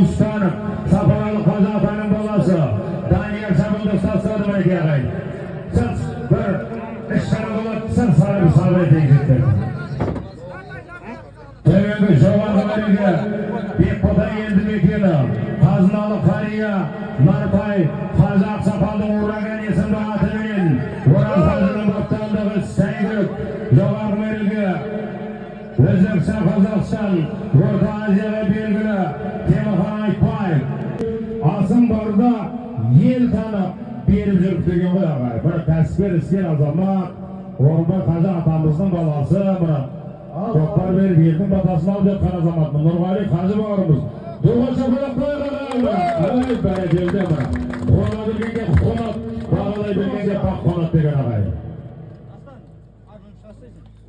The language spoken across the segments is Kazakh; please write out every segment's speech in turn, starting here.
Ustanım, Sapalı Kazafan'ın babası Daniel Sabun'da sasladı belki ağayın. Siz bir işlerim olup siz sana bir sabret edecektir. Tövbe çoğanı verirge bir kota geldi mekini Kaznalı Kariya Narpay Kazak Sapal'ın uğragan isimli atının Uran Kazı'nın kaptanlığı Seygük Yoğar verirge Özbekistan, Kazakistan, Orta Asya'ya belgili Temirhan Aytbay Asım barda yel tanıp berip жүріп деген ғой ағай. Bir кәсіпкер іскер азамат Орынбай Қажы атамыздың баласы мына тоқтар беріп елдің батасын алып жатқан азамат Нұрғали Қажы бауырымыз. Дуға шапалақ қойық ағай. Бәрекелді мына. Қона білгенге қонат, бағалай білгенге бақ қонат деген ағай.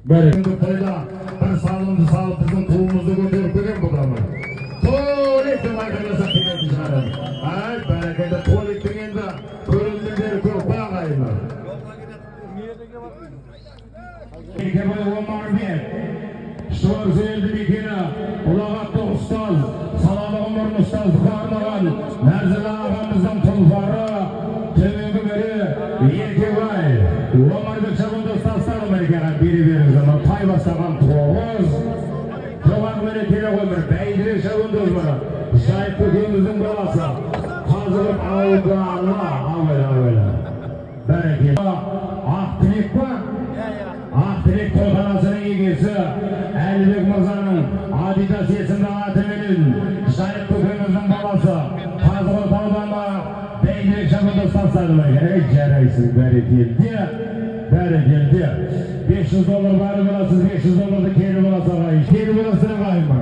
Бәрекелді тойда бір салымды салып біздің туымызды көтеріп келген бұл дамы. Толектің айқайласа келетін шығарады. Бәрекелді толектің енді көрілдіңдері көп бағайынlar. Екебай Омарбек, Штуар Зөйлді мекені, ұлағатты ұстаз, салалы ғұмырын ұстаздыққа арнаған Нәрзілі ағамыздың тұлпары, төменгі бірі Екебай Омарбек шабынды ұстастары мәрекеға бері zaman пай бастаған тоғыз, жоғар мерекелі өмір, бәйдірек шабынды өмірі, Шайып көкеміздің баласы, қазығып ауылға бәрекелі. Ақтілек па? Ақтілек тойханасының егесі Әлібек Мырзаның Адидас есімді атымен Шайып көкеміздің баласы қазығып ауданға бәйдірек шабынды ұстастары жарайсың бәрекелді. $500 бары боласыз, $500 келі боласы ағайын. Келі боласы ағайын ма?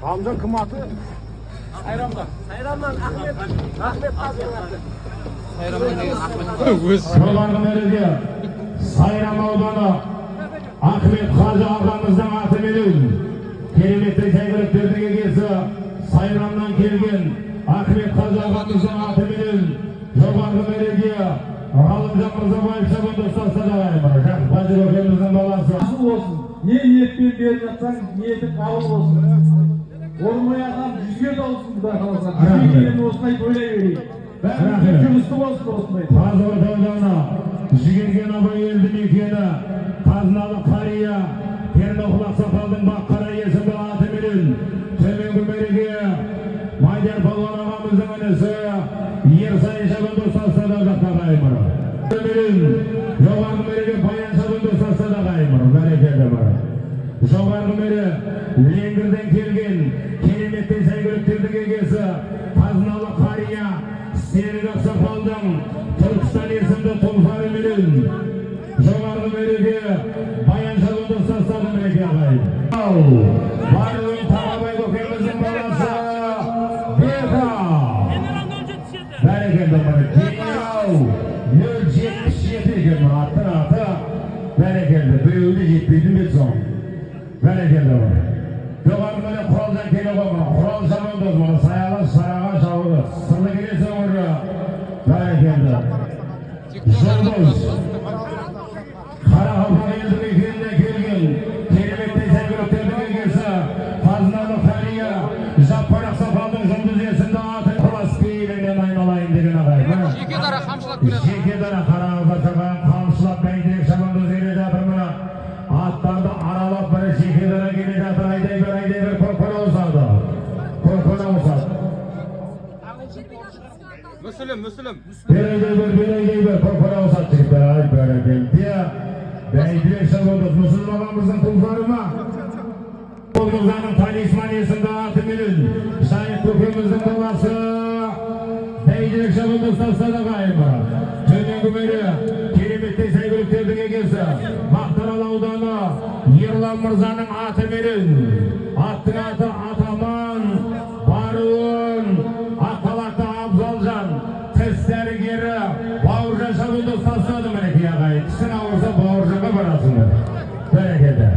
Hamza kım atı? Sayramdan Ahmet Azgın attı. Solargın öyle Sayram Audanı Ahmet Hacı ağamızdan atı verin. Kelimetli sevgiliklerдің egesi Sayramdan kelgen Ahmet Hacı ağamızdan atı verin. Жоғарғы мереке Ғалымжан Мырзабаев шабынды ұстастады ағайын. Қажы көкеміздің баласы. Asıl olsun. Ne niyetпен беріп жатсаң, ниетің қабыл болсын. Орынбай ағам 100-ге de olsun bu da қаласа. 100-ге келемін осылай тойлай берейік. Бәрі жұмысты болсын осылай. Қазығы тойлана Жігерген абай елді мекені Қазыналы Қария Пернеқұлақ Сақалдың Баққара есімді атыменен төменгі мереке Майдар Палуан ағамыздың інісі Ерсай шабынды ұстастады жақта қаймыры. Жоғарғы мереке Баян шабынды ұстастады қаймыры. Бәрекелді бары. Жоғарғы мере Ленгірден келген кереметтей сәйгіліктердің егесі Қазыналы Қария Серік Ақсақалдың Түркістан есімді тұлпары менен жоғарғы мереке Баян шабынды ұстастады мереке ағайын. Барлығын Тағабай көкеміздің баласы Бека бәрекелді бары. Генерал 077 екен аттың аты. Бәрекелді. Біреуді жетпейді бет соң. Бәрекелді бары. Жоғарғы мені құралдан келі қоймын. Құрал шабынды мұны саялы сараға шабыды. Сырлы келесі өмірі. Бәрекелді. Жұлдыз. Қарақалпақ елді мекеніне келген кереметтей сәйгіліктердің егесі Қазыналы Қария Жаппар Ақсақалдың жұлдыз есімді аты Құлас пейілінен айналайын деген ағайын. Жеке дара қамшылап келеді. Жеке дара қарағылдасаға қамшылап бәйдірек шабынды келе жатыр мұны. Аттарды аралап бірі жеке дара келе жатыр. Айдай бір көкпен ауысады. Мүсілім. Берейдей бір көкпен ауысады жігіттер. Бәрекелді. Бәйдірек шабынды Мүсілім ағамыздың тұлпары ма? Олғызаның талисман есімді атыменен Шайып көкеміздің баласы бәйдірек шабынды ұстастады қайымы. Төменгі мере кереметтей сәйгіліктердің егесі Мақтарал ауданы Ерлан Мырзаның атыменен аттың аты Атаман Баруын Ақалақты Абзалжан тіс дәрігері Бауыржан шабынды ұстастады мінеке ағайын. Тісің ауырса Бауыржанға барасыңдар. Бәрекелді.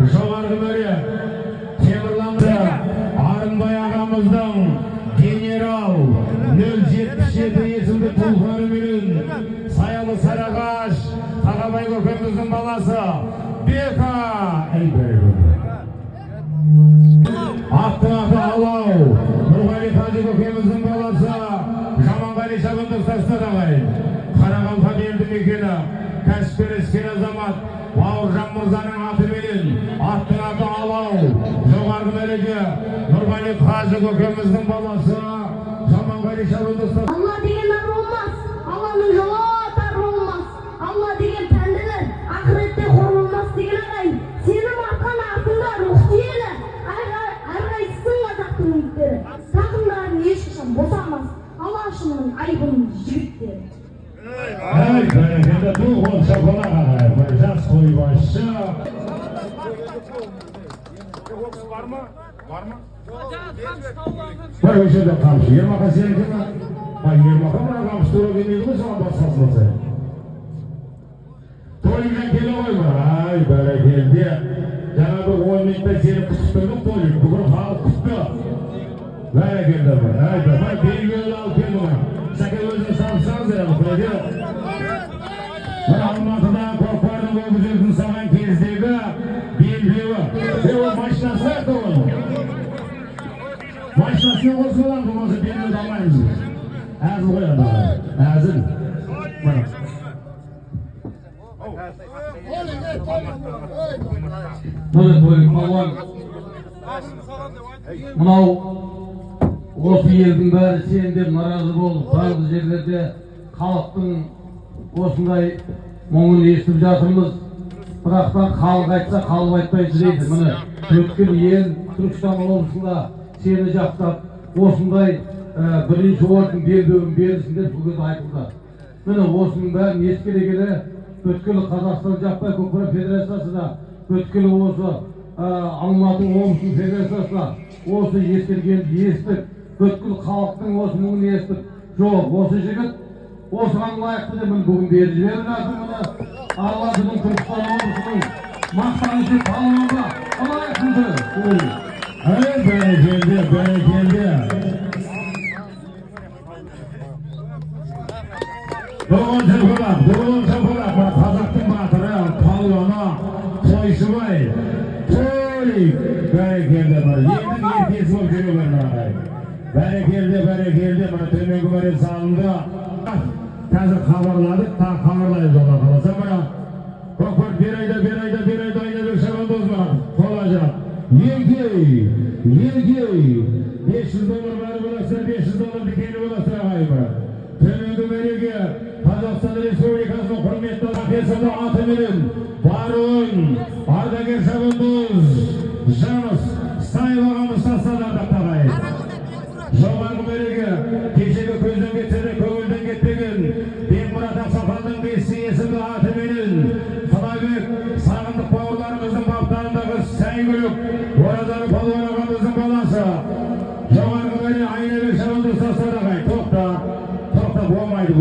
Жоғарғы мере Темірланды Арынбай ағамыздың генерал 077 есімді тұлпары менен Саялы Сарағаш Тағабай көкеміздің баласы Бека береге Нұрғали Қажы көкеміздің баласы Жаманғали шабандоздар. Алла деген ар olmaz. Allah'ın yolu atar olmaz. Allah деген пәнділер ақыретте хор olmaz деген ағайын. Сенің арқан артында рух диелі. Әрқайсысың қазақтың үміттері. Сағындарын ешқашан босамас. Алашының айбын жігіттері. Ey berekende tuğun şapalak ağay. Jaz koybaşçı. Bir köşede kamçı. Yermaka seninki mi? Yermaka mı kamçı tuğru gelmeydi mi sana basmasın sen? Toyuna gele koyma. Ay berekende. Cenab-ı oyunlukta seni kutuşturduk toyuk. Bugün halk kuttu. Berekende var. Ay be. Bak beni böyle al kendine. Sakın özünü salsanız ya bu kule diyor. Ben Almatı'da Korkvar'ın Gobuzur'un saman kezdегі белбеуі. Ve o başlasın da onu. Başlasın olsun lan bu olsa belbеуді almayız. Әзіл қой anda. Әзіл. Bana. Böyle böyle kalvan. Mынау осы елдің бәрі сенде наразы болып барлық жерлерде халықтың осындай мұңын естіп жатырмыз. Бірақтан халық айтса халық айтпай жүреді. Міне өткен ел Түркістан облысында сені жақтап осындай бірінші орын белбеуін берілсін деп бұл кезде айтылды. Міне осының бәрін ескере келе өткелі Қазақстан жаппай көкпар федерациясы да өткелі осы Алматы облысының федерациясына осы ескергенді естіп бүткіл халықтың осы мұңын естіп, жоқ, осы жігіт осыған лайықты деп бүгін беріп жіберіп жатыр. Міне Алла біздің Түркістан облысының мақтанышы палуанға лайықты. Ey berekende, berekende. Doğun çapalak. Қазақтың батыры, палуаны, Тойшыбай. Той berekende var. Елдің ертесі болып жүре бермей. Berekende. Bana төменгі бәрі салынды. Қазір хабарладық, тағы хабарлайыз оға қаласа бana. Көкпар bir ayda Айнабек Шабандоз бар. Қолажақ. Елгей. $500 бәрі боласыр, $500 декені боласыр ағай бар. Төменгі бәреге Қазақстан Республикасының құрметті профессоры атыменен Баруын Ардагер Шабандоз Жанов сайлағамыз тастадық тағай. Жоғарғы бәреге кешегі көзден кетседі, көңілден кетпеген Бекмұрат Ақсақалдың бесі есімді атыменен Құдайбек сағындық бауырларымыздың баптарындағы сәйгүлік Оразалы палуан ағамыздың баласы. Жоғарғы бәре Айнабек Шабандоз тастадық. Тоқта, болмайды.